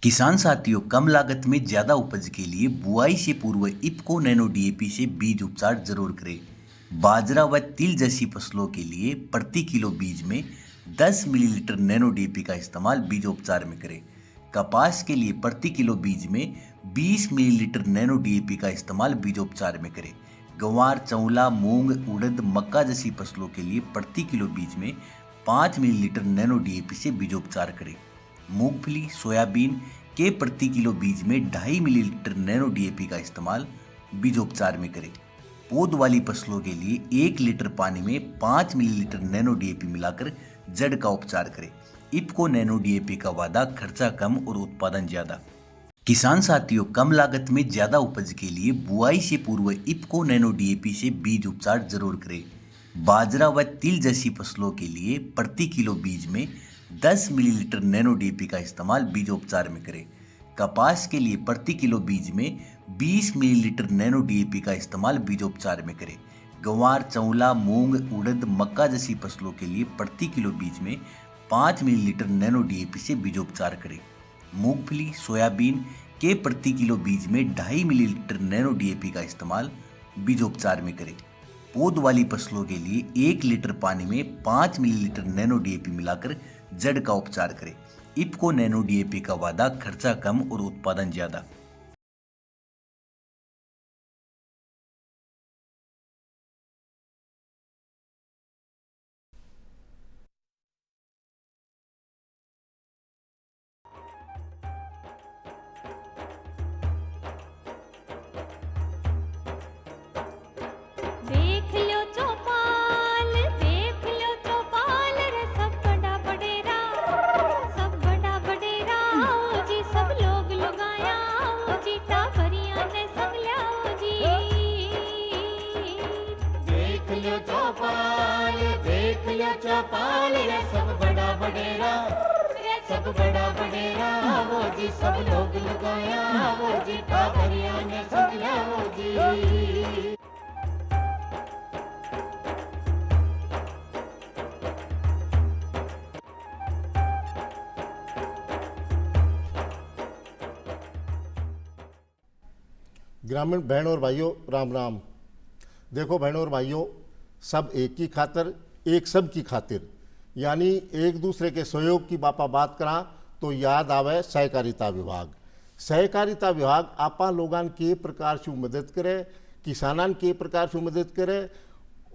किसान साथियों, कम लागत में ज्यादा उपज के लिए बुआई से पूर्व इफ्को नैनो डीएपी से बीज उपचार जरूर करें। बाजरा व तिल जैसी फसलों के लिए प्रति किलो बीज में 10 मिलीलीटर नैनो डीएपी का इस्तेमाल बीज उपचार में करें। कपास के लिए प्रति किलो बीज में 20 मिलीलीटर नैनो डीएपी का इस्तेमाल बीजोपचार में करें। गंवार, चौला, मूंग, उड़द, मक्का जैसी फसलों के लिए प्रति किलो बीज में 5 मिलीलीटर नैनो डीएपी से बीजोपचार करें। मूंगफली, सोयाबीन के प्रति किलो बीज में 2.5 मिलीलीटर नैनो डीएपी का इस्तेमाल बीजोपचार में करें। पौध वाली फसलों के लिए 1 लीटर पानी में 5 मिलीलीटर नैनो डीएपी मिलाकर जड़ का उपचार करें। इफ्को नैनो डीएपी का वादा, खर्चा कम और उत्पादन ज्यादा। किसान साथियों, कम लागत में ज्यादा उपज के लिए बुआई से पूर्व इफ्को नैनो डीएपी से बीज उपचार जरूर करें। बाजरा व तिल जैसी फसलों के लिए प्रति किलो बीज में 10 मिलीलीटर नैनो डीएपी का इस्तेमाल बीजोपचार में करें। कपास के लिए प्रति किलो बीज में 20 मिलीलीटर नैनो डीएपी का इस्तेमाल बीजोपचार में करें। गंवार, चौला, मूंग, उड़द, मक्का जैसी फसलों के लिए प्रति किलो बीज में 5 मिलीलीटर नैनो डीएपी से बीजोपचार करें। मूंगफली, सोयाबीन के प्रति किलो बीज में 2.5 मिलीलीटर नैनो डीएपी का इस्तेमाल बीजोपचार में करें। पौध वाली फसलों के लिए 1 लीटर पानी में 5 मिलीलीटर नैनो डीएपी मिलाकर जड़ का उपचार करें। इफ्को नैनो डीएपी का वादा, खर्चा कम और उत्पादन ज्यादा। देख लो चौपाल रे सब बड़ा बडेरा आओ जी, सब लोग लगाया आओ जी, टाबरिया ने सब लियाओ जी। देख लो चौपाल रे सब बड़ा बडेरा आओ जी, सब लोग लगाया आओ जी, टाबरिया ने सब लियाओ जी। ग्रामीण बहनों और भाइयों, राम राम। देखो बहनों और भाइयों, सब एक की खातिर, एक सब की खातिर, यानी एक दूसरे के सहयोग की बापा बात करा तो याद आवे सहकारिता विभाग। सहकारिता विभाग आपा लोगन के प्रकार से मदद करे, किसानन के प्रकार से मदद करे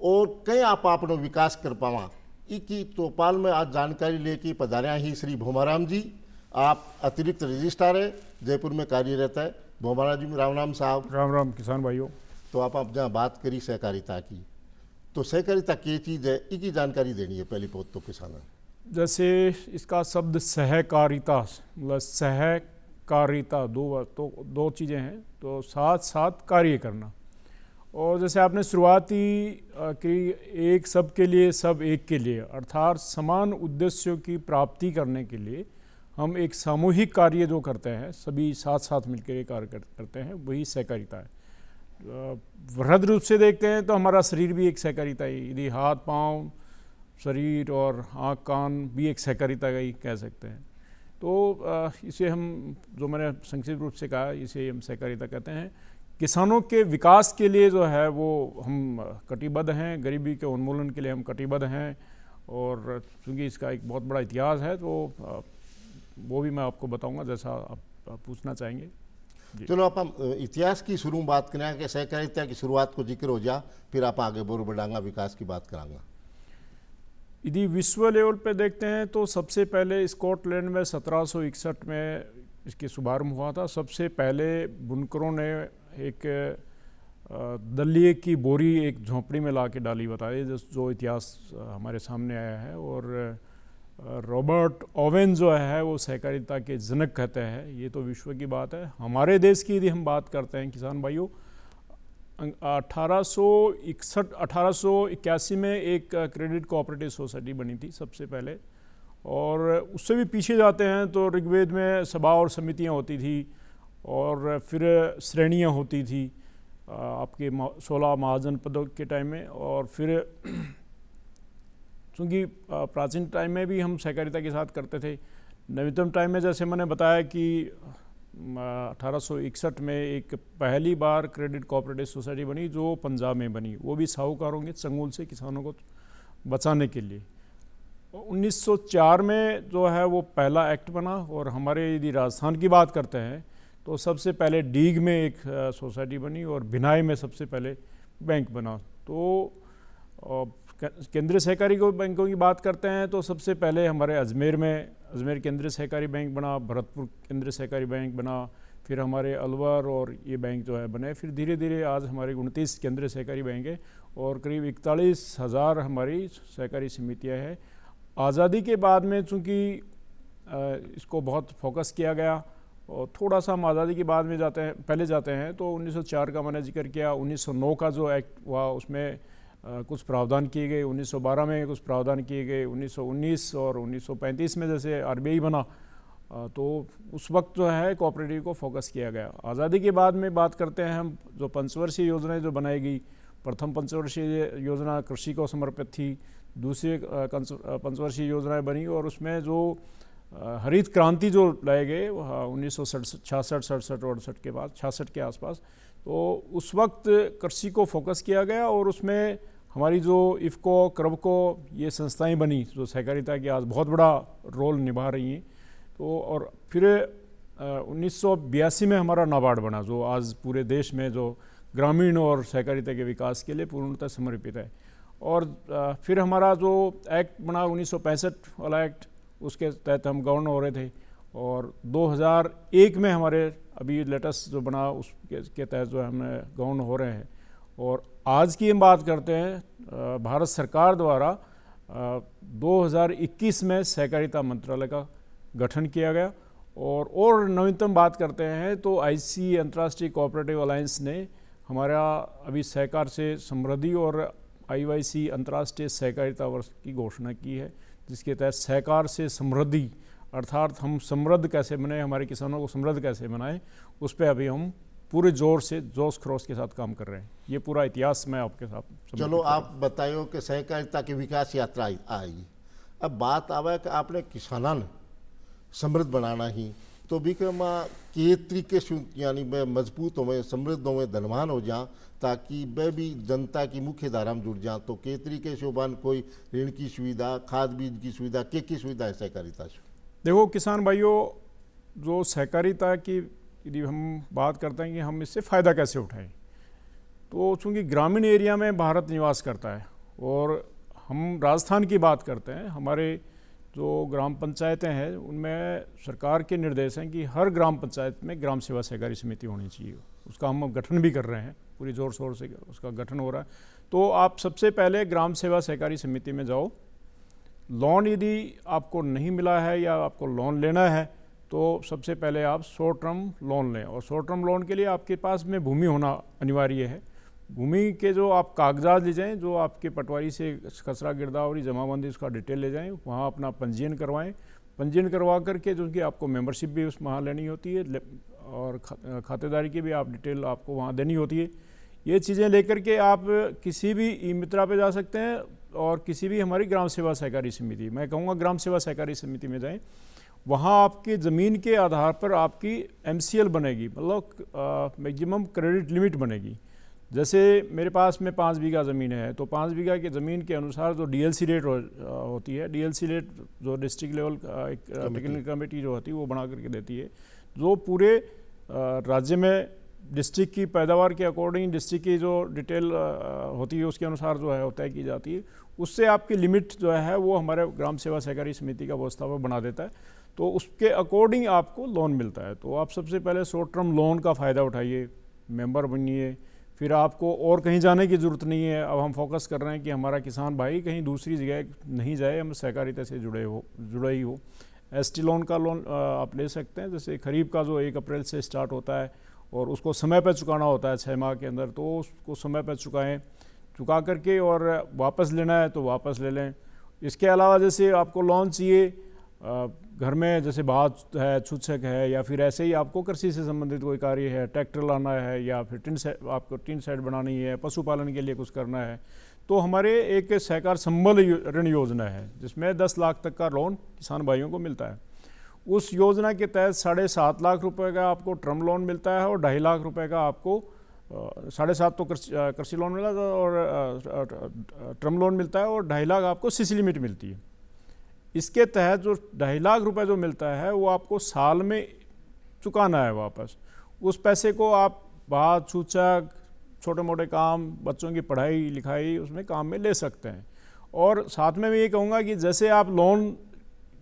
और कई आप अपनो विकास कर पावा। इकी चौपाल में आज जानकारी लेके पधारिया ही श्री भोमाराम जी। आप अतिरिक्त रजिस्ट्रार है, जयपुर में कार्यरत है। भोमाराम जी, राम राम साहब। राम राम किसान भाइयों। तो आप जहाँ बात करी सहकारिता की, तो सहकारिता क्या चीज़ है, इसकी जानकारी देनी है पहली बहुत तो किसान। जैसे इसका शब्द सहकारिता, मतलब सहकारिता दो चीज़ें हैं, तो साथ साथ कार्य करना। और जैसे आपने शुरुआती कि एक सब के लिए सब एक के लिए, अर्थात समान उद्देश्यों की प्राप्ति करने के लिए हम एक सामूहिक कार्य जो करते हैं, सभी साथ साथ मिलकर ये कार्य करते हैं, वही सहकारिता है। वृहद रूप से देखते हैं तो हमारा शरीर भी एक सहकारिता है। यदि हाथ, पाँव, शरीर और आँख, कान भी एक सहकारिता का ही कह सकते हैं। तो इसे हम, जो मैंने संक्षिप्त रूप से कहा, इसे हम सहकारिता कहते हैं। किसानों के विकास के लिए जो है वो हम कटिबद्ध हैं, गरीबी के उन्मूलन के लिए हम कटिबद्ध हैं। और चूँकि इसका एक बहुत बड़ा इतिहास है तो वो भी मैं आपको बताऊंगा जैसा आप पूछना चाहेंगे। चलो आप इतिहास की शुरू बात करें कि सहकारिता की शुरुआत को जिक्र हो जा, फिर आप आगे बोर बढ़ांगा, विकास की बात करांगा। यदि विश्व लेवल पे देखते हैं तो सबसे पहले स्कॉटलैंड में 1761 में इसकी शुभारंभ हुआ था। सबसे पहले बुनकरों ने एक दलिए की बोरी एक झोंपड़ी में ला के डाली, बताई, जो इतिहास हमारे सामने आया है। और रॉबर्ट ओवेन जो है वो सहकारिता के जनक कहते हैं। ये तो विश्व की बात है। हमारे देश की यदि हम बात करते हैं किसान भाइयों, 1881 में एक क्रेडिट कोऑपरेटिव सोसाइटी बनी थी सबसे पहले। और उससे भी पीछे जाते हैं तो ऋग्वेद में सभा और समितियाँ होती थी, और फिर श्रेणियाँ होती थी आपके 16 महाजनपदों के टाइम में। और फिर चूँकि प्राचीन टाइम में भी हम सहकारिता के साथ करते थे, नवीनतम टाइम में जैसे मैंने बताया कि 1861 में एक पहली बार क्रेडिट कोऑपरेटिव सोसाइटी बनी जो पंजाब में बनी, वो भी साहूकारों के चंगुल से किसानों को बचाने के लिए। 1904 में जो है वो पहला एक्ट बना। और हमारे यदि राजस्थान की बात करते हैं तो सबसे पहले डीग में एक सोसाइटी बनी और भिनाई में सबसे पहले बैंक बना। तो केंद्रीय सहकारी बैंकों की बात करते हैं तो सबसे पहले हमारे अजमेर केंद्रीय सहकारी बैंक बना, भरतपुर केंद्रीय सहकारी बैंक बना, फिर हमारे अलवर और ये बैंक जो है बने। फिर धीरे धीरे आज हमारे 29 केंद्रीय सहकारी बैंक है और करीब 41,000 हमारी सहकारी समितियाँ हैं। आज़ादी के बाद में चूँकि इसको बहुत फोकस किया गया और थोड़ा सा हम आज़ादी के बाद में पहले जाते हैं तो 1904 का मैंने जिक्र किया। 1909 का जो एक्ट हुआ उसमें कुछ प्रावधान किए गए, 1912 में कुछ प्रावधान किए गए, 1919 और 1935 में जैसे आरबीआई बना तो उस वक्त जो है कोऑपरेटिव को फोकस किया गया। आज़ादी के बाद में बात करते हैं हम, जो पंचवर्षीय योजनाएं जो बनाई गई, प्रथम पंचवर्षीय योजना कृषि को समर्पित थी, दूसरी पंचवर्षीय योजनाएं बनी और उसमें जो हरित क्रांति जो लाए गए 1966, 67 और 68 के बाद 66 के आसपास, तो उस वक्त कृषि को फोकस किया गया और उसमें हमारी जो इफ़को, क्रबको ये संस्थाएं बनी जो सहकारिता की आज बहुत बड़ा रोल निभा रही हैं। तो और फिर 1982 में हमारा नाबार्ड बना जो आज पूरे देश में जो ग्रामीण और सहकारिता के विकास के लिए पूर्णतः समर्पित है। और फिर हमारा जो एक्ट बना 1965 वाला एक्ट, उसके तहत हम गवर्न हो रहे थे और 2001 में हमारे अभी लेटेस्ट जो बना उसके तहत जो हमें गवर्न हो रहे हैं। और आज की हम बात करते हैं भारत सरकार द्वारा 2021 में सहकारिता मंत्रालय का गठन किया गया। और नवीनतम बात करते हैं तो आईसी अंतर्राष्ट्रीय कोऑपरेटिव अलायंस ने हमारा अभी सहकार से समृद्धि और आईवाईसी अंतर्राष्ट्रीय सहकारिता वर्ष की घोषणा की है, जिसके तहत सहकार से समृद्धि अर्थात हम समृद्ध कैसे बने, हमारे किसानों को समृद्ध कैसे बनाएं, उस पर अभी हम पूरे जोर से जोश खरोश के साथ काम कर रहे हैं। ये पूरा इतिहास मैं आपके साथ। चलो आप बताइयो कि सहकारिता की विकास यात्रा आएगी। अब बात आवे कि आपने किसाना ने समृद्ध बनाना ही तो भी के तरीके से यानी मैं मजबूत हो, समृद्ध हो, धनवान हो जा ताकि वह भी जनता की मुख्य धारा में जुड़ जा। तो के तरीके से बन कोई ऋण की सुविधा, खाद बीज की सुविधा, की सुविधा है सहकारिता से? देखो किसान भाइयों, जो सहकारिता की यदि हम बात करते हैं कि हम इससे फ़ायदा कैसे उठाएं, तो चूँकि ग्रामीण एरिया में भारत निवास करता है और हम राजस्थान की बात करते हैं, हमारे जो ग्राम पंचायतें हैं उनमें सरकार के निर्देश हैं कि हर ग्राम पंचायत में ग्राम सेवा सहकारी समिति होनी चाहिए। उसका हम गठन भी कर रहे हैं, पूरी ज़ोर शोर से उसका गठन हो रहा है। तो आप सबसे पहले ग्राम सेवा सहकारी समिति में जाओ। लोन यदि आपको नहीं मिला है या आपको लोन लेना है तो सबसे पहले आप शॉर्ट टर्म लोन लें। और शॉर्ट टर्म लोन के लिए आपके पास में भूमि होना अनिवार्य है। भूमि के जो आप कागजात ले जाएं, जो आपके पटवारी से खसरा गिरदावरी जमाबंदी उसका डिटेल ले जाएं, वहाँ अपना पंजीयन करवाएं। पंजीयन करवा करके जो कि आपको मेंबरशिप भी उस वहाँ लेनी होती है और खातेदारी की भी आप डिटेल आपको वहाँ देनी होती है। ये चीज़ें लेकर के आप किसी भी ई मित्रा पे जा सकते हैं और किसी भी हमारी ग्राम सेवा सहकारी समिति, मैं कहूँगा ग्राम सेवा सहकारी समिति में जाएं। वहाँ आपकी ज़मीन के आधार पर आपकी MCL बनेगी, मतलब मैक्सिमम क्रेडिट लिमिट बनेगी। जैसे मेरे पास में 5 बीघा ज़मीन है तो 5 बीघा की ज़मीन के अनुसार जो DLC रेट होती है, DLC रेट जो डिस्ट्रिक्ट लेवल एक टेक्निकल कमेटी जो होती है वो बना करके देती है, जो पूरे राज्य में डिस्ट्रिक्ट की पैदावार के अकॉर्डिंग डिस्ट्रिक्ट की जो डिटेल होती है उसके अनुसार जो है तय की जाती है। उससे आपकी लिमिट जो है वो हमारे ग्राम सेवा सहकारी समिति का व्यवस्थापक बना देता है, तो उसके अकॉर्डिंग आपको लोन मिलता है। तो आप सबसे पहले शॉर्ट टर्म लोन का फ़ायदा उठाइए, मेंबर बनिए, फिर आपको और कहीं जाने की ज़रूरत नहीं है। अब हम फोकस कर रहे हैं कि हमारा किसान भाई कहीं दूसरी जगह नहीं जाए, हम सहकारिता से जुड़े ही हो। ST लोन का लोन आप ले सकते हैं। जैसे खरीफ का जो 1 अप्रैल से स्टार्ट होता है और उसको समय पर चुकाना होता है 6 माह के अंदर, तो उसको समय पर चुका करके और वापस लेना है तो वापस ले लें। इसके अलावा जैसे आपको लोन चाहिए घर में, जैसे भात है, छूछक है, या फिर ऐसे ही आपको कृषि से संबंधित कोई कार्य है, ट्रैक्टर लाना है, या फिर आपको टीन सेट बनानी है, पशुपालन के लिए कुछ करना है, तो हमारे एक सहकार संबल ऋण योजना है जिसमें 10 लाख तक का लोन किसान भाइयों को मिलता है। उस योजना के तहत 7.5 लाख रुपए का आपको टर्म लोन मिलता है और 2.5 लाख रुपए का आपको 7.5 तो कृषि लोन मिला और टर्म लोन मिलता है और 2.5 लाख आपको सीसी लिमिट मिलती है। इसके तहत जो 2.5 लाख रुपए जो मिलता है वो आपको साल में चुकाना है वापस। उस पैसे को आप बात सूचक छोटे मोटे काम, बच्चों की पढ़ाई लिखाई उसमें काम में ले सकते हैं। और साथ में मैं ये कहूँगा कि जैसे आप लोन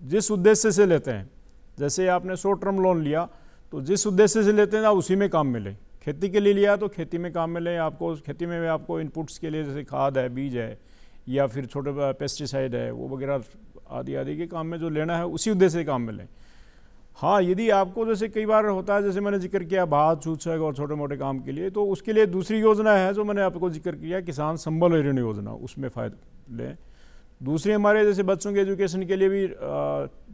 जिस उद्देश्य से लेते हैं, जैसे आपने शॉर्ट टर्म लोन लिया तो जिस उद्देश्य से लेते हैं आप उसी में काम मिले। खेती के लिए लिया तो खेती में काम मिले आपको, खेती में आपको इनपुट्स के लिए जैसे खाद है, बीज है या फिर छोटे पेस्टिसाइड है वो वगैरह आदि के काम में जो लेना है उसी उद्देश्य से काम मिले। हाँ, यदि आपको जैसे कई बार होता है, जैसे मैंने जिक्र किया भात सूचक और छोटे मोटे काम के लिए, तो उसके लिए दूसरी योजना है जो मैंने आपको जिक्र किया, किसान संबल ऋण योजना, उसमें फ़ायदा लें। दूसरी हमारे जैसे बच्चों के एजुकेशन के लिए भी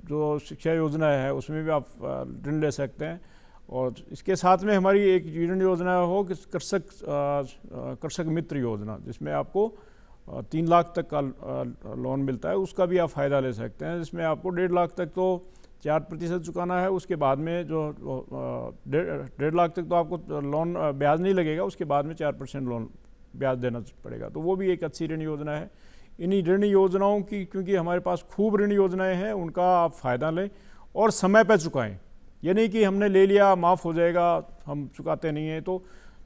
जो शिक्षा योजना है उसमें भी आप ऋण ले सकते हैं। और इसके साथ में हमारी एक ऋण योजना हो कि कृषक मित्र योजना, जिसमें आपको 3 लाख तक का लोन मिलता है, उसका भी आप फ़ायदा ले सकते हैं, जिसमें आपको 1.5 लाख तक तो 4% चुकाना है। उसके बाद में जो 1.5 लाख तक तो आपको लोन ब्याज नहीं लगेगा, उसके बाद में 4% लोन ब्याज देना पड़ेगा। तो वो भी एक अच्छी ऋण योजना है। इन्हीं ऋण योजनाओं की, क्योंकि हमारे पास खूब ऋण योजनाएं हैं, उनका आप फ़ायदा लें और समय पर चुकाएं। ये नहीं कि हमने ले लिया माफ़ हो जाएगा, हम चुकाते नहीं हैं। तो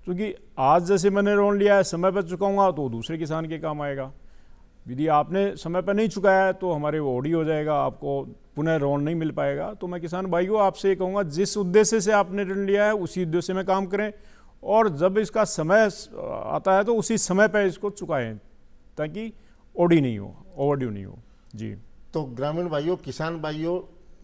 क्योंकि आज जैसे मैंने लोन लिया है, समय पर चुकाऊंगा तो दूसरे किसान के काम आएगा। यदि आपने समय पर नहीं चुकाया है तो हमारे वो ओडी हो जाएगा, आपको पुनः लोन नहीं मिल पाएगा। तो मैं किसान भाइयों आपसे ये कहूँगा, जिस उद्देश्य से आपने ऋण लिया है उसी उद्देश्य में काम करें और जब इसका समय आता है तो उसी समय पर इसको चुकाएं, ताकि ओडी नहीं हो, ओवरड्यू नहीं हो। जी, तो ग्रामीण भाइयों, किसान भाइयों,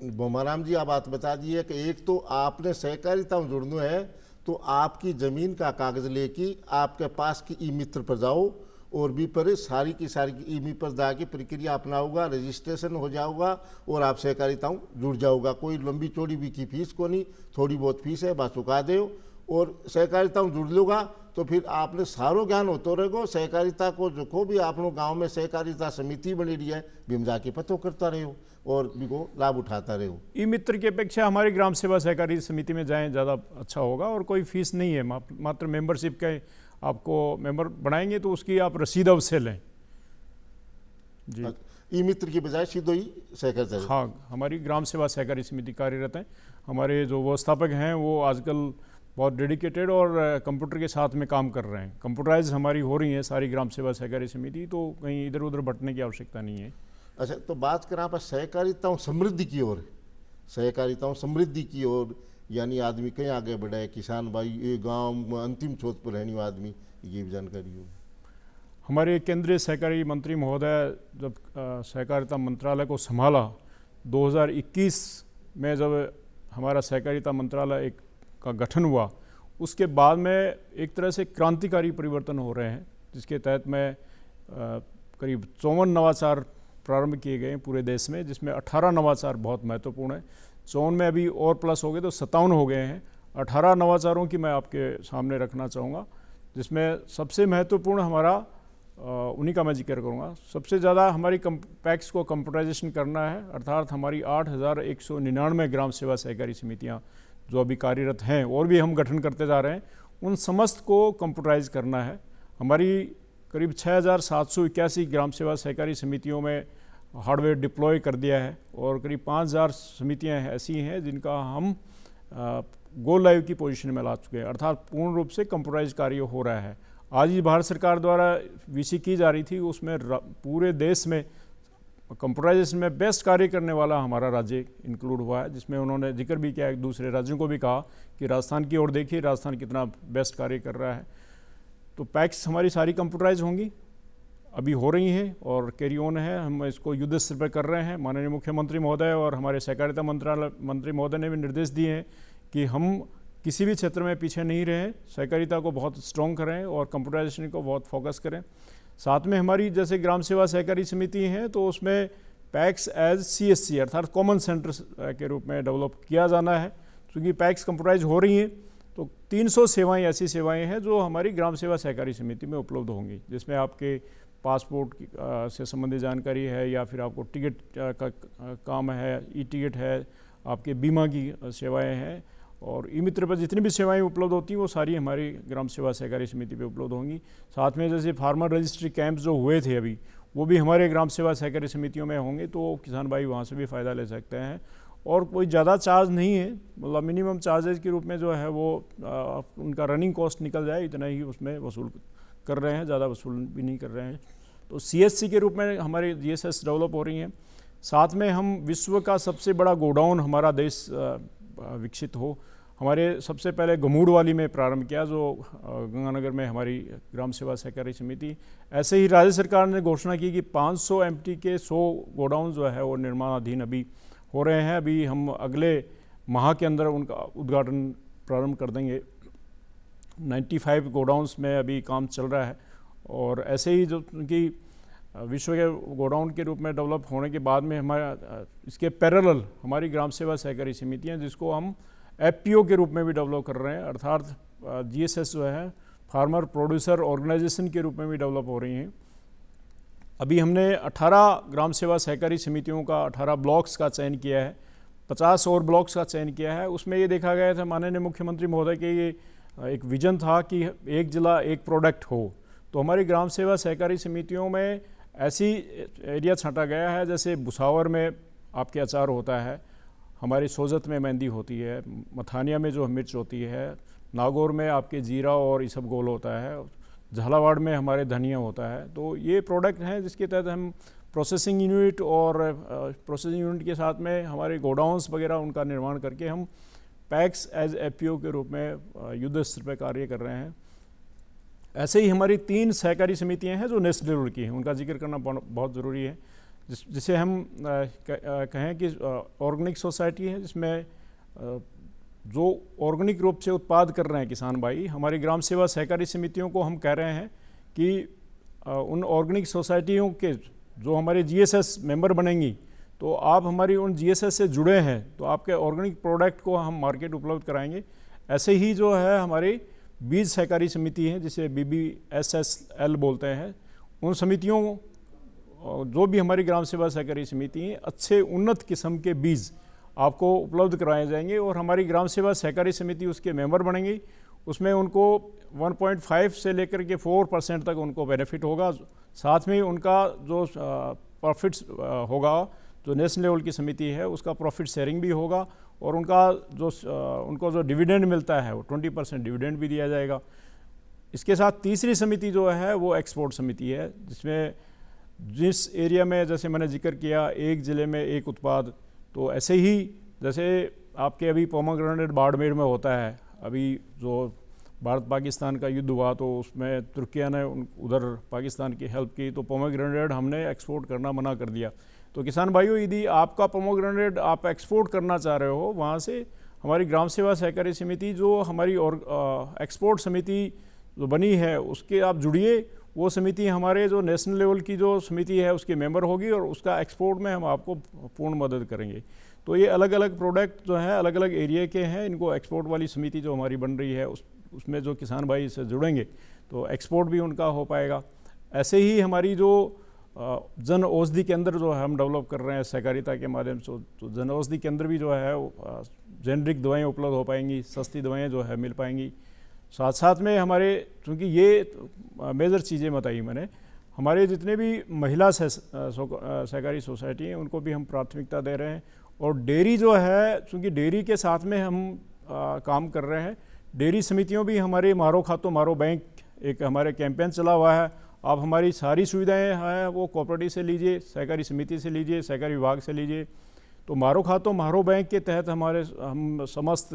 बोमाराम जी आप बात बता दी है कि एक तो आपने सहकारिता में जुड़ना है तो आपकी ज़मीन का कागज़ लेके आपके पास की ई मित्र पर जाओ और भी पर सारी की सारी ई मित्र पर जाके प्रक्रिया अपनाओगा, रजिस्ट्रेशन हो जाओगा और आप सहकारिताओं जुड़ जाओगा। कोई लंबी चौड़ी भी की फीस को नहीं, थोड़ी बहुत फीस है बस चुका दो और सहकारिताओं जुड़ लोगा तो फिर आपने सारो ज्ञान होते रहेगा। सहकारिता को जो भी आपनो गांव में सहकारिता समिति बनी रही है भी जाके पतो करता रहो और भी को लाभ उठाता रहो। ई मित्र की अपेक्षा हमारी ग्राम सेवा सहकारी समिति में जाएं, ज़्यादा अच्छा होगा। और कोई फीस नहीं है, मात्र मेंबरशिप के आपको मेंबर बनाएंगे तो उसकी आप रसीद अवश्य लें। जी, ई मित्र की बजाय सीधो ही सहकारिता। हाँ, हमारी ग्राम सेवा सहकारी समिति कार्यरत हैं। हमारे जो व्यवस्थापक हैं वो आजकल बहुत डेडिकेटेड और कंप्यूटर के साथ में काम कर रहे हैं। कंप्यूटराइज हमारी हो रही है सारी ग्राम सेवा सहकारी समिति, तो कहीं इधर उधर बटने की आवश्यकता नहीं है। अच्छा, तो बात करें आप सहकारिताओं समृद्धि की ओर, सहकारिताओं समृद्धि की ओर, यानी आदमी कहीं आगे बढ़ा है, किसान भाई ये गांव में अंतिम छोर पर रहने वाला आदमी, ये भी जानकारी हो। हमारे केंद्रीय सहकारी मंत्री महोदय जब सहकारिता मंत्रालय को संभाला 2021 में, जब हमारा सहकारिता मंत्रालय का गठन हुआ, उसके बाद में एक तरह से क्रांतिकारी परिवर्तन हो रहे हैं, जिसके तहत में करीब 54 नवाचार प्रारंभ किए गए पूरे देश में, जिसमें 18 नवाचार बहुत महत्वपूर्ण है। 54 में अभी और प्लस हो गए तो 57 हो गए हैं। 18 नवाचारों की मैं आपके सामने रखना चाहूँगा, जिसमें सबसे महत्वपूर्ण हमारा उन्हीं का मैं जिक्र करूँगा। सबसे ज़्यादा हमारी पैक्स को कंप्यूटराइजेशन करना है, अर्थात हमारी 8199 ग्राम सेवा सहकारी समितियाँ जो अभी कार्यरत हैं और भी हम गठन करते जा रहे हैं, उन समस्त को कंप्यूटराइज करना है। हमारी करीब 6781 ग्राम सेवा सहकारी समितियों में हार्डवेयर डिप्लॉय कर दिया है और करीब 5000 समितियां ऐसी हैं जिनका हम गो लाइव की पोजीशन में ला चुके हैं, अर्थात पूर्ण रूप से कंप्यूटराइज कार्य हो रहा है। आज ही भारत सरकार द्वारा वीसी की जा रही थी, उसमें पूरे देश में कंप्यूटराइजेशन में बेस्ट कार्य करने वाला हमारा राज्य इंक्लूड हुआ है, जिसमें उन्होंने जिक्र भी किया, एक दूसरे राज्यों को भी कहा कि राजस्थान की ओर देखिए, राजस्थान कितना बेस्ट कार्य कर रहा है। तो पैक्स हमारी सारी कंप्यूटराइज होंगी, अभी हो रही हैं और कैरी ऑन है। हम इसको युद्ध स्तर पर कर रहे हैं। माननीय मुख्यमंत्री महोदय और हमारे सहकारिता मंत्री महोदय ने भी निर्देश दिए हैं कि हम किसी भी क्षेत्र में पीछे नहीं रहें, सहकारिता को बहुत स्ट्रॉन्ग करें और कंप्यूटराइजेशन को बहुत फोकस करें। साथ में हमारी जैसे ग्राम सेवा सहकारी समिति हैं तो उसमें पैक्स एज CSC अर्थात कॉमन सेंटर के रूप में डेवलप किया जाना है। क्योंकि पैक्स कंप्यूटराइज हो रही हैं तो 300 सेवाएं ऐसी सेवाएं हैं जो हमारी ग्राम सेवा सहकारी समिति में उपलब्ध होंगी, जिसमें आपके पासपोर्ट से संबंधित जानकारी है या फिर आपको टिकट का काम है, ई टिकट है, आपके बीमा की सेवाएं हैं, और ई मित्र पर जितनी भी सेवाएं उपलब्ध होती हैं वो सारी हमारी ग्राम सेवा सहकारी समिति पे उपलब्ध होंगी। साथ में जैसे फार्मर रजिस्ट्री कैंप्स जो हुए थे अभी, वो भी हमारे ग्राम सेवा सहकारी समितियों में होंगे, तो किसान भाई वहाँ से भी फ़ायदा ले सकते हैं। और कोई ज़्यादा चार्ज नहीं है, मतलब मिनिमम चार्जेज के रूप में जो है वो उनका रनिंग कॉस्ट निकल जाए इतना ही उसमें वसूल कर रहे हैं, ज़्यादा वसूल भी नहीं कर रहे हैं। तो CSC के रूप में हमारी GSS डेवलप हो रही हैं। साथ में हम विश्व का सबसे बड़ा गोडाउन हमारा देश विकसित हो, हमारे सबसे पहले गमूड़वाली में प्रारंभ किया, जो गंगानगर में हमारी ग्राम सेवा सहकारी समिति। ऐसे ही राज्य सरकार ने घोषणा की कि 500 MT के 100 गोडाउन जो है वो निर्माणाधीन अभी हो रहे हैं। अभी हम अगले माह के अंदर उनका उद्घाटन प्रारंभ कर देंगे। 95 गोडाउन्स में अभी काम चल रहा है, और ऐसे ही जो उनकी विश्व के गोडाउन के रूप में डेवलप होने के बाद में हमारा इसके पैरेलल हमारी ग्राम सेवा सहकारी समितियाँ, जिसको हम FPO के रूप में भी डेवलप कर रहे हैं, अर्थात GSS जो है फार्मर प्रोड्यूसर ऑर्गेनाइजेशन के रूप में भी डेवलप हो रही हैं। अभी हमने 18 ग्राम सेवा सहकारी समितियों का 18 ब्लॉक्स का चयन किया है, 50 और ब्लॉक्स का चयन किया है। उसमें ये देखा गया था माननीय मुख्यमंत्री महोदय के ये एक विजन था कि एक जिला एक प्रोडक्ट हो, तो हमारी ग्राम सेवा सहकारी समितियों में ऐसी एरिया छांटा गया है, जैसे भुसावर में आपके अचार होता है, हमारी सोजत में मेहंदी होती है, मथानिया में जो मिर्च होती है, नागौर में आपके जीरा और इसबगोल होता है, झालावाड़ में हमारे धनिया होता है। तो ये प्रोडक्ट हैं जिसके तहत हम प्रोसेसिंग यूनिट और प्रोसेसिंग यूनिट के साथ में हमारे गोडाउंस वगैरह उनका निर्माण करके हम पैक्स एज FPO के रूप में युद्ध स्तर पर कार्य कर रहे हैं। ऐसे ही हमारी 3 सहकारी समितियां हैं जो नेशनल लेवल की हैं, उनका जिक्र करना बहुत ज़रूरी है। जिसे हम कहें कि ऑर्गेनिक सोसाइटी है, जिसमें जो ऑर्गेनिक रूप से उत्पाद कर रहे हैं किसान भाई, हमारी ग्राम सेवा सहकारी समितियों को हम कह रहे हैं कि उन ऑर्गेनिक सोसाइटियों के जो हमारे GSS मेंबर बनेंगी, तो आप हमारी उन GSS से जुड़े हैं तो आपके ऑर्गेनिक प्रोडक्ट को हम मार्केट उपलब्ध कराएंगे। ऐसे ही जो है हमारी बीज सहकारी समिति है, जिसे BBSSL बोलते हैं, उन समितियों जो भी हमारी ग्राम सेवा सहकारी समिति हैं, अच्छे उन्नत किस्म के बीज आपको उपलब्ध कराए जाएंगे, और हमारी ग्राम सेवा सहकारी समिति उसके मेंबर बनेंगी। उसमें उनको 1.5 से लेकर के 4% तक उनको बेनिफिट होगा। साथ में उनका जो प्रॉफिट्स होगा, जो नेशनल लेवल की समिति है उसका प्रॉफिट शेयरिंग भी होगा, और उनका जो उनको जो डिविडेंड मिलता है वो 20% डिविडेंड भी दिया जाएगा। इसके साथ तीसरी समिति जो है वो एक्सपोर्ट समिति है, जिसमें जिस एरिया में जैसे मैंने जिक्र किया एक ज़िले में एक उत्पाद, तो ऐसे ही जैसे आपके अभी पोमेग्रेनेट बाड़मेर में होता है, अभी जो भारत पाकिस्तान का युद्ध हुआ तो उसमें तुर्किया ने उधर पाकिस्तान की हेल्प की, तो पोमेग्रेनेट हमने एक्सपोर्ट करना मना कर दिया। तो किसान भाइयों, यदि आपका पोमेग्रेनेट आप एक्सपोर्ट करना चाह रहे हो, वहाँ से हमारी ग्राम सेवा सहकारी समिति जो हमारी और एक्सपोर्ट समिति जो बनी है उसके आप जुड़िए। वो समिति हमारे जो नेशनल लेवल की जो समिति है उसके मेंबर होगी, और उसका एक्सपोर्ट में हम आपको पूर्ण मदद करेंगे। तो ये अलग अलग प्रोडक्ट जो है अलग अलग एरिया के हैं, इनको एक्सपोर्ट वाली समिति जो हमारी बन रही है उसमें जो किसान भाई इससे जुड़ेंगे तो एक्सपोर्ट भी उनका हो पाएगा। ऐसे ही हमारी जो जन औषधि केंद्र जो है हम डेवलप कर रहे हैं सहकारिता के माध्यम से, तो जन औषधि केंद्र भी जो है जेनरिक दवाएँ उपलब्ध हो पाएंगी, सस्ती दवाएँ जो है मिल पाएंगी। साथ साथ में हमारे, चूँकि ये मेजर चीज़ें बताई मैंने, हमारे जितने भी महिला सहकारी सोसाइटी हैं उनको भी हम प्राथमिकता दे रहे हैं। और डेयरी जो है, चूँकि डेयरी के साथ में हम काम कर रहे हैं, डेयरी समितियों भी हमारे मारो खातो मारो बैंक एक हमारे कैंपेन चला हुआ है। आप हमारी सारी सुविधाएं हैं वो कोऑपरेटिव से लीजिए, सहकारी समिति से लीजिए, सहकारी विभाग से लीजिए। तो मारो खातो मारो बैंक के तहत हम समस्त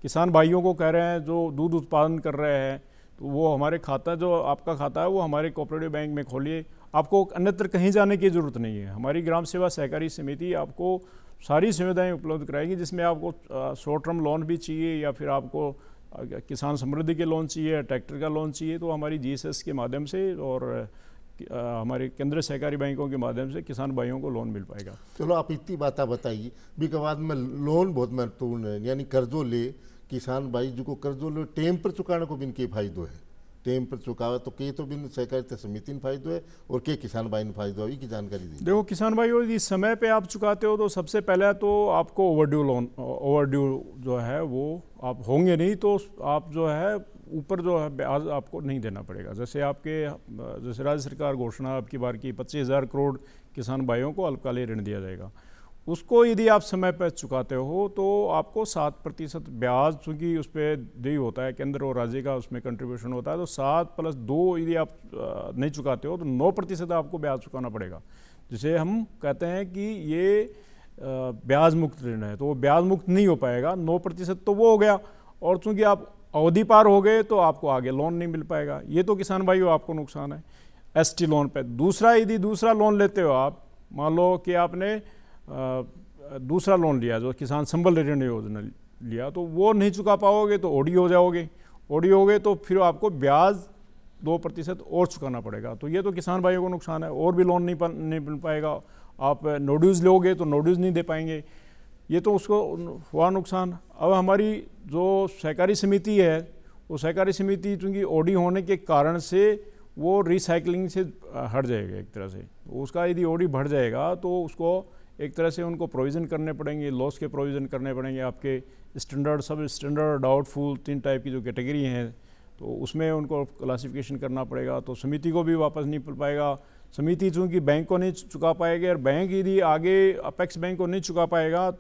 किसान भाइयों को कह रहे हैं जो दूध उत्पादन कर रहे हैं, तो वो हमारे खाता, जो आपका खाता है वो हमारे कोऑपरेटिव बैंक में खोलिए। आपको अन्यत्र कहीं जाने की ज़रूरत नहीं है। हमारी ग्राम सेवा सहकारी समिति आपको सारी सुविधाएं उपलब्ध कराएगी, जिसमें आपको शॉर्ट टर्म लोन भी चाहिए या फिर आपको किसान समृद्धि के लोन चाहिए, ट्रैक्टर का लोन चाहिए, तो हमारी GSS के माध्यम से और हमारे केंद्रीय सहकारी बैंकों के माध्यम से किसान भाइयों को लोन मिल पाएगा। चलो आप इतनी बात बताइए, बीके बाद में लोन बहुत महत्वपूर्ण है, यानी कर्जों ले किसान भाई जो को कर्जों ले टेम पर चुकाने को भी इनके फायदो है, टाइम पर चुकावे तो के तो बिन सहकारिता समिति ने फायदो है और के किसान भाई ने फायदो है की जानकारी दी। देखो किसान भाइयों, यदि समय पे आप चुकाते हो तो सबसे पहले तो आपको ओवरड्यू जो है वो आप होंगे नहीं, तो आप जो है ऊपर जो है ब्याज आपको नहीं देना पड़ेगा। जैसे राज्य सरकार घोषणा आपकी बार की 25,000 करोड़ किसान भाइयों को अल्पकालीन ऋण दिया जाएगा, उसको यदि आप समय पर चुकाते हो तो आपको 7% ब्याज, चूँकि उस पर देय होता है, केंद्र और राज्य का उसमें कंट्रीब्यूशन होता है, तो 7+2 यदि आप नहीं चुकाते हो तो 9% आपको ब्याज चुकाना पड़ेगा, जिसे हम कहते हैं कि ये ब्याज मुक्त ऋण है। तो वो ब्याज मुक्त नहीं हो पाएगा, 9% तो वो हो गया, और चूँकि आप अवधि पार हो गए तो आपको आगे लोन नहीं मिल पाएगा। ये तो किसान भाइयों आपको नुकसान है एसटी लोन पे। यदि दूसरा लोन लेते हो आप, मान लो कि आपने दूसरा लोन लिया जो किसान संबल ऋण योजना लिया, तो वो नहीं चुका पाओगे तो ओडी हो जाओगे। ओडी हो गए तो फिर आपको ब्याज 2% और चुकाना पड़ेगा। तो ये तो किसान भाइयों को नुकसान है, और भी लोन नहीं मिल पाएगा। आप नोड्यूज लोगे तो नोड्यूज नहीं दे पाएंगे, ये तो उसको हुआ नुकसान। अब हमारी जो सहकारी समिति है, वो सहकारी समिति चूँकि ओडी होने के कारण से वो रिसाइकलिंग से हट जाएगा एक तरह से। उसका यदि ओडी बढ़ जाएगा तो उसको एक तरह से उनको प्रोविज़न करने पड़ेंगे, लॉस के प्रोविज़न करने पड़ेंगे। आपके स्टैंडर्ड, सब स्टैंडर्ड, डाउटफुल, 3 टाइप की जो कैटेगरी हैं, तो उसमें उनको क्लासिफिकेशन करना पड़ेगा। तो समिति को भी वापस नहीं मिल पाएगा। समिति चूँकि बैंक को नहीं चुका पाएगी, और बैंक यदि आगे अपेक्स बैंक को नहीं चुका पाएगा,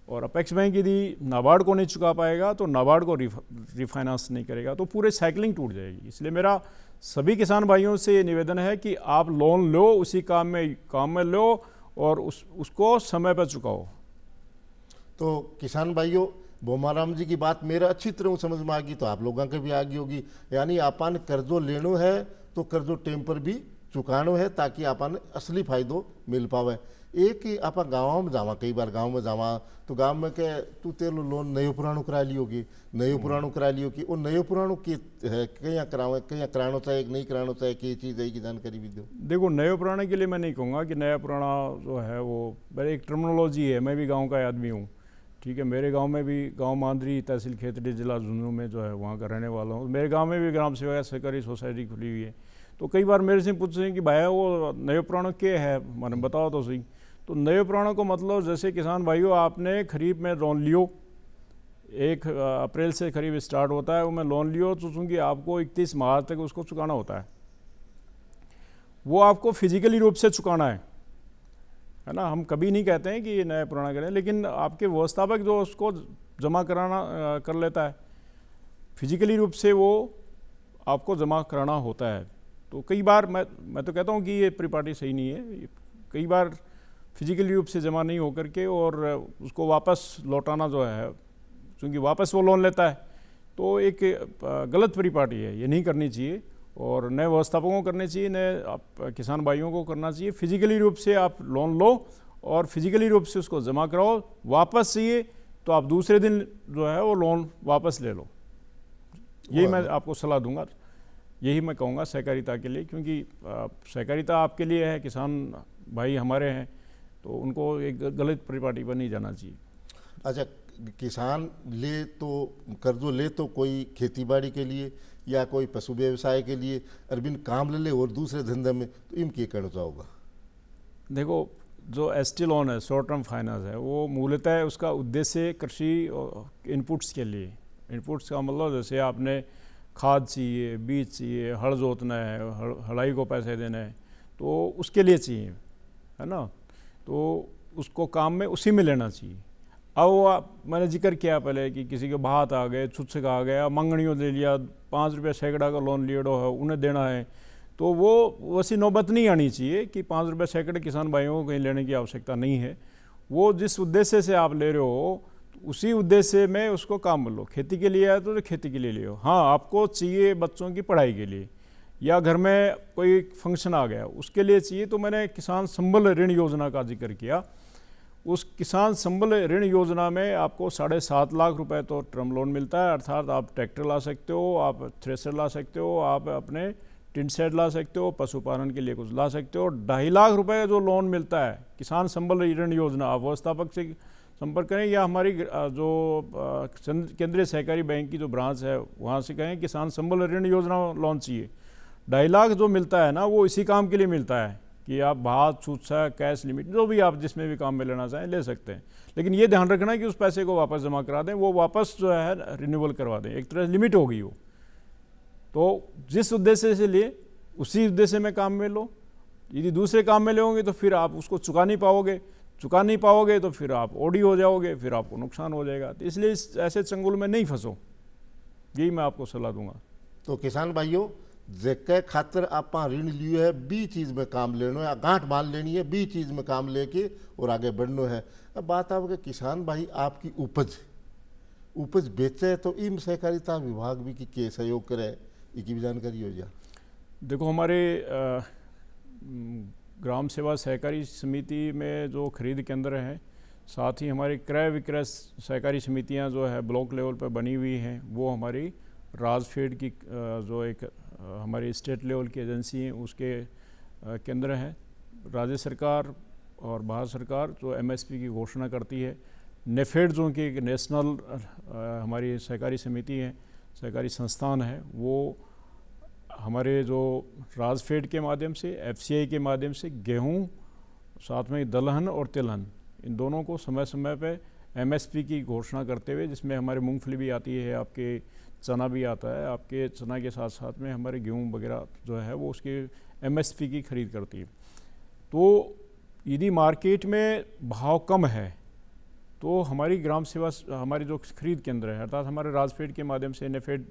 और अपेक्स बैंक यदि नाबार्ड को नहीं चुका पाएगा तो नाबार्ड को रिफाइनेंस नहीं करेगा, तो पूरे साइकिलिंग टूट जाएगी। इसलिए मेरा सभी किसान भाइयों से ये निवेदन है कि आप लोन लो, उसी काम में लो, और उसको समय पर चुकाओ। तो किसान भाइयों, बोमाराम जी की बात मेरा अच्छी तरह समझ में आ गई, तो आप लोगों के भी आ गई होगी। यानी आपन कर्जो लेनो है तो कर्जो टाइम पर भी चुकानो है, ताकि आपन असली फायदो मिल पावे। एक ही आप गाँव में जावा, कई बार गाँव में जावा तो गाँव में के तू तेलो लोन नयो पुराणो करा लियोगी, नयो पुराणो करा लियो कि वो नयो पुराणो की है, कहीं करानो चाहिए, नहीं करानो चाहिए, की चीज़ है की जानकारी भी दो। देखो, नए पुराने के लिए मैं नहीं कहूँगा कि नया पुराना जो है वो, मेरे एक टर्मिनोलॉजी है। मैं भी गाँव का आदमी हूँ, ठीक है। मेरे गाँव में भी, गाँव मांदरी, तहसील खेतड़ी, जिला झुंझुनू में जो है वहाँ का रहने वाला हूँ। मेरे गाँव में भी ग्राम सेवा सहकारी सोसाइटी खुली हुई है। तो कई बार मेरे से पूछते हैं कि भाई वो नए पुराणों क्या है, मैंने बताओ तो सही। तो नए पुराणों को मतलब, जैसे किसान भाइयों आपने खरीफ में लोन लियो, 1 अप्रैल से खरीफ स्टार्ट होता है, वो में लोन लियो, तो चूँकि आपको 31 मार्च तक उसको चुकाना होता है। वो आपको फिजिकली रूप से चुकाना है ना। हम कभी नहीं कहते हैं कि ये नया पुराना करें, लेकिन आपके व्यवस्थापक जो उसको जमा कर लेता है, फिजिकली रूप से वो आपको जमा कराना होता है। तो कई बार मैं तो कहता हूँ कि ये परिपाटी सही नहीं है। कई बार फिजिकली रूप से जमा नहीं होकर के और उसको वापस लौटाना जो है, क्योंकि वापस वो लोन लेता है, तो एक गलत परिपाटी है, ये नहीं करनी चाहिए। और नए व्यवस्थापकों को करने चाहिए, नए आप किसान भाइयों को करना चाहिए। फिजिकली रूप से आप लोन लो और फिजिकली रूप से उसको जमा कराओ, वापस चाहिए तो आप दूसरे दिन जो है वो लोन वापस ले लो। यही मैं आपको सलाह दूंगा, यही मैं कहूँगा सहकारिता के लिए, क्योंकि सहकारिता आपके लिए है, किसान भाई हमारे हैं, तो उनको एक गलत परिपाटी पर नहीं जाना चाहिए। अच्छा, किसान ले तो कर्जो ले तो कोई खेतीबाड़ी के लिए या कोई पशु व्यवसाय के लिए, अरबिन काम ले ले और दूसरे धंधे में, तो इनकी कहना चाहोगा? देखो, जो एसटी लोन है, शॉर्ट टर्म फाइनेंस है, वो मूलतः उसका उद्देश्य कृषि इनपुट्स के लिए। इनपुट्स का मतलब जैसे आपने खाद चाहिए, बीज चाहिए, हल जोतना है, हड़ाई को पैसे देने हैं, तो उसके लिए चाहिए, है ना। तो उसको काम में उसी में लेना चाहिए। अब मैंने जिक्र किया पहले कि किसी के भात आ गए, छुच्छक आ गया, मंगनियों ले लिया, 5 रुपये सैकड़ा का लोन लियो है, उन्हें देना है, तो वो वैसी नौबत नहीं आनी चाहिए कि 5 रुपये सैकड़े किसान भाइयों को कहीं लेने की आवश्यकता नहीं है। वो जिस उद्देश्य से आप ले रहे हो, उसी उद्देश्य में उसको काम लो। खेती के लिए आया तो खेती के लिए लियो। हाँ, आपको चाहिए बच्चों की पढ़ाई के लिए, या घर में कोई फंक्शन आ गया उसके लिए चाहिए, तो मैंने किसान संबल ऋण योजना का जिक्र किया। उस किसान संबल ऋण योजना में आपको 7.5 लाख रुपए तो टर्म लोन मिलता है, अर्थात आप ट्रैक्टर ला सकते हो, आप थ्रेसर ला सकते हो, आप अपने टिन शेड ला सकते हो, पशुपालन के लिए कुछ ला सकते हो। 2.5 लाख रुपए जो लोन मिलता है किसान संबल ऋण योजना, आप व्यवस्थापक संपर्क करें, या हमारी जो केंद्रीय सहकारी बैंक की जो ब्रांच है वहाँ से कहें किसान संबल ऋण योजना लॉन्च चाहिए। 2.5 लाख जो मिलता है ना, वो इसी काम के लिए मिलता है कि आप भात, छूछा, कैश लिमिट जो भी आप जिसमें भी काम में लेना चाहें ले सकते हैं, लेकिन ये ध्यान रखना है कि उस पैसे को वापस जमा करा दें, वो वापस जो है रिन्यूअल करवा दें, एक तरह से लिमिट होगी वो। तो जिस उद्देश्य से लिए उसी उद्देश्य में काम में लो। यदि दूसरे काम में लेंगे तो फिर आप उसको चुका नहीं पाओगे तो फिर आप ओडी हो जाओगे, फिर आपको नुकसान हो जाएगा। तो इसलिए ऐसे चंगुल में नहीं फंसो, यही मैं आपको सलाह दूंगा। तो किसान भाइयों, जेके खातर आप ऋण लियो है, बी चीज़ में काम लेनो है, गांठ मान लेनी है, बी चीज़ में काम लेके और आगे बढ़ना है। अब बात आपके किसान भाई आपकी उपज बेचे तो इन सहकारिता विभाग भी की के सहयोग करे, इसकी भी जानकारी हो जाए। देखो, हमारे ग्राम सेवा सहकारी समिति में जो खरीद केंद्र हैं, साथ ही हमारी क्रय विक्रय सहकारी समितियां जो है ब्लॉक लेवल पर बनी हुई हैं, वो हमारी राजफेड की जो एक हमारी स्टेट लेवल की एजेंसी है उसके केंद्र हैं। राज्य सरकार और भारत सरकार जो एमएसपी की घोषणा करती है, नेफेड जो कि एक नेशनल हमारी सहकारी समिति है, सहकारी संस्थान है, वो हमारे जो राजफेड के माध्यम से, एफसीआई के माध्यम से गेहूं, साथ में दलहन और तिलहन, इन दोनों को समय समय पे एमएसपी की घोषणा करते हुए, जिसमें हमारी मूंगफली भी आती है, आपके चना भी आता है, आपके चना के साथ साथ में हमारे गेहूं वगैरह जो है वो उसके एमएसपी की खरीद करती है। तो यदि मार्केट में भाव कम है तो हमारी ग्राम सेवा, हमारी जो खरीद केंद्र है, अर्थात हमारे राजफेड के माध्यम से नेफेड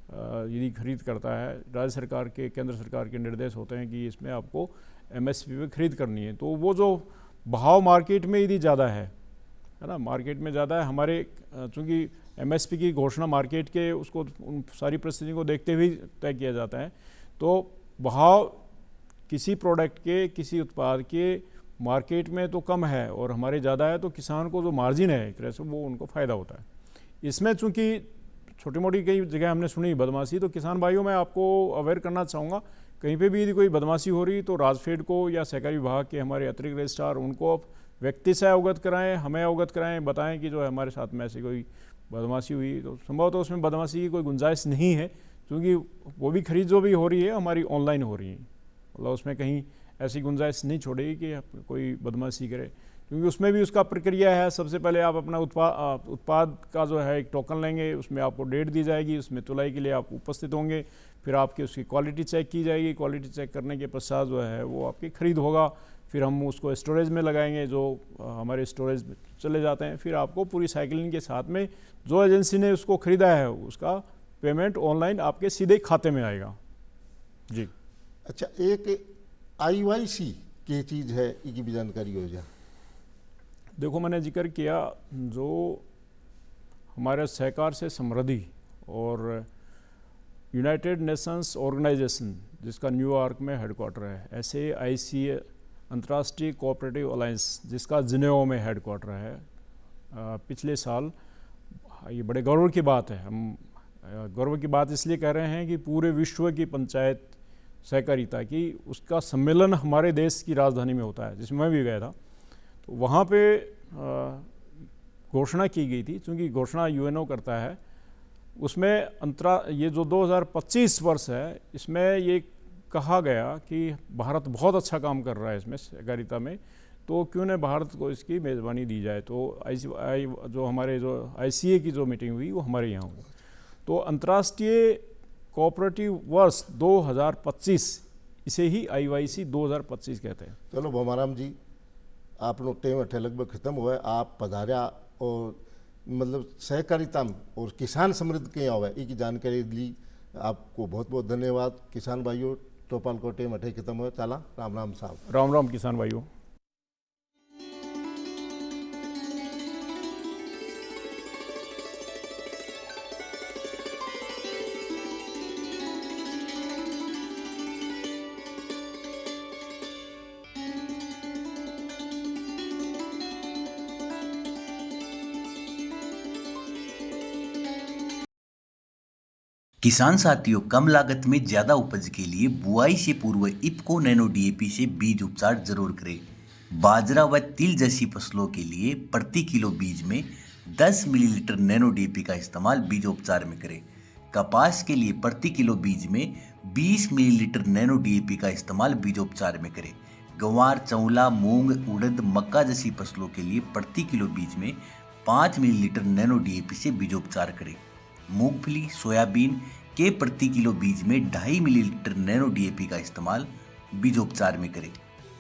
यदि खरीद करता है, राज्य सरकार के, केंद्र सरकार के निर्देश होते हैं कि इसमें आपको एमएसपी में खरीद करनी है। तो वो जो भाव मार्केट में यदि ज़्यादा है ना, मार्केट में ज़्यादा है, हमारे चूँकि एमएसपी की घोषणा मार्केट के उसको उन सारी परिस्थितियों को देखते हुए तय किया जाता है, तो भाव किसी प्रोडक्ट के, किसी उत्पाद के मार्केट में तो कम है और हमारे ज़्यादा है, तो किसान को जो मार्जिन है एक तरह से वो उनको फ़ायदा होता है। इसमें चूँकि छोटी मोटी कई जगह हमने सुनी बदमाशी, तो किसान भाइयों मैं आपको अवेयर करना चाहूँगा, कहीं पे भी यदि कोई बदमाशी हो रही तो राजफेड को या सहकारी विभाग के हमारे अतिरिक्त रजिस्ट्रार, उनको व्यक्ति से अवगत कराएं, हमें अवगत कराएं, बताएं कि जो है हमारे साथ में ऐसी कोई बदमाशी हुई, तो संभवतः उसमें बदमाशी की कोई गुंजाइश नहीं है, क्योंकि वो भी खरीद जो भी हो रही है हमारी ऑनलाइन हो रही है, मतलब उसमें कहीं ऐसी गुंजाइश नहीं छोड़ेगी कि कोई बदमाशी करे, क्योंकि उसमें भी उसका प्रक्रिया है। सबसे पहले आप अपना उत्पाद का जो है एक टोकन लेंगे, उसमें आपको डेट दी जाएगी, उसमें तुलाई के लिए आप उपस्थित होंगे, फिर आपकी उसकी क्वालिटी चेक की जाएगी, क्वालिटी चेक करने के पश्चात जो है वो आपकी खरीद होगा, फिर हम उसको स्टोरेज में लगाएंगे, जो हमारे स्टोरेज में चले जाते हैं, फिर आपको पूरी साइकिलिंग के साथ में जो एजेंसी ने उसको ख़रीदा है उसका पेमेंट ऑनलाइन आपके सीधे खाते में आएगा। जी अच्छा, एक IYC की चीज़ है, इसकी भी जानकारी हो जाए। देखो, मैंने जिक्र किया जो हमारे सहकार से समृद्धि और यूनाइटेड नेशंस ऑर्गेनाइजेशन जिसका न्यूयॉर्क में हेडक्वार्टर है, ऐसे ICA अंतर्राष्ट्रीय कोऑपरेटिव अलायंस जिसका जिनेवा में हेडक्वार्टर है, पिछले साल, ये बड़े गौरव की बात है, हम गौरव की बात इसलिए कह रहे हैं कि पूरे विश्व की पंचायत सहकारिता की उसका सम्मेलन हमारे देश की राजधानी में होता है, जिसमें मैं भी गया था। तो वहाँ पे घोषणा की गई थी, क्योंकि घोषणा UNO करता है, उसमें ये जो 2025 वर्ष है, इसमें ये कहा गया कि भारत बहुत अच्छा काम कर रहा है इसमें सहकारिता में, तो क्यों न भारत को इसकी मेज़बानी दी जाए। तो जो हमारे जो ICA की जो मीटिंग हुई वो हमारे यहाँ हुई। तो अंतर्राष्ट्रीय कोऑपरेटिव वर्ष 2025, इसे ही IYC 2025 कहते हैं। चलो भोमाराम जी, आपनो टाइम अठे लगभग खत्म हुआ है, आप पधारिया और मतलब सहकारिता और किसान समृद्ध के आवे इसकी जानकारी ली, आपको बहुत बहुत धन्यवाद। किसान भाइयों, टोपाल को टाइम अठे खत्म हुआ, चला, राम राम साहब। राम राम किसान भाइयों। किसान साथियों, कम लागत में ज़्यादा उपज के लिए बुआई से पूर्व इफ्को नैनो DAP से बीज उपचार जरूर करें। बाजरा व तिल जैसी फसलों के लिए प्रति किलो बीज में 10 मिलीलीटर नैनो डीएपी का इस्तेमाल बीजोपचार में करें। कपास के लिए प्रति किलो बीज में 20 मिलीलीटर नैनो डीएपी का इस्तेमाल बीजोपचार में करें। गंवार, चौला, मूंग, उड़द, मक्का जैसी फसलों के लिए प्रति किलो बीज में 5 मिलीलीटर नैनो डीएपी से बीजोपचार करें। मूंगफली, सोयाबीन के प्रति किलो बीज में 2.5 मिलीलीटर नैनो डीएपी का इस्तेमाल बीजोपचार में करें।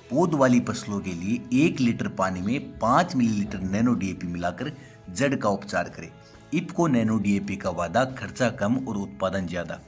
पौध वाली फसलों के लिए 1 लीटर पानी में 5 मिलीलीटर नैनो डीएपी मिलाकर जड़ का उपचार करें। इफ्को नैनो डीएपी का वादा, खर्चा कम और उत्पादन ज़्यादा।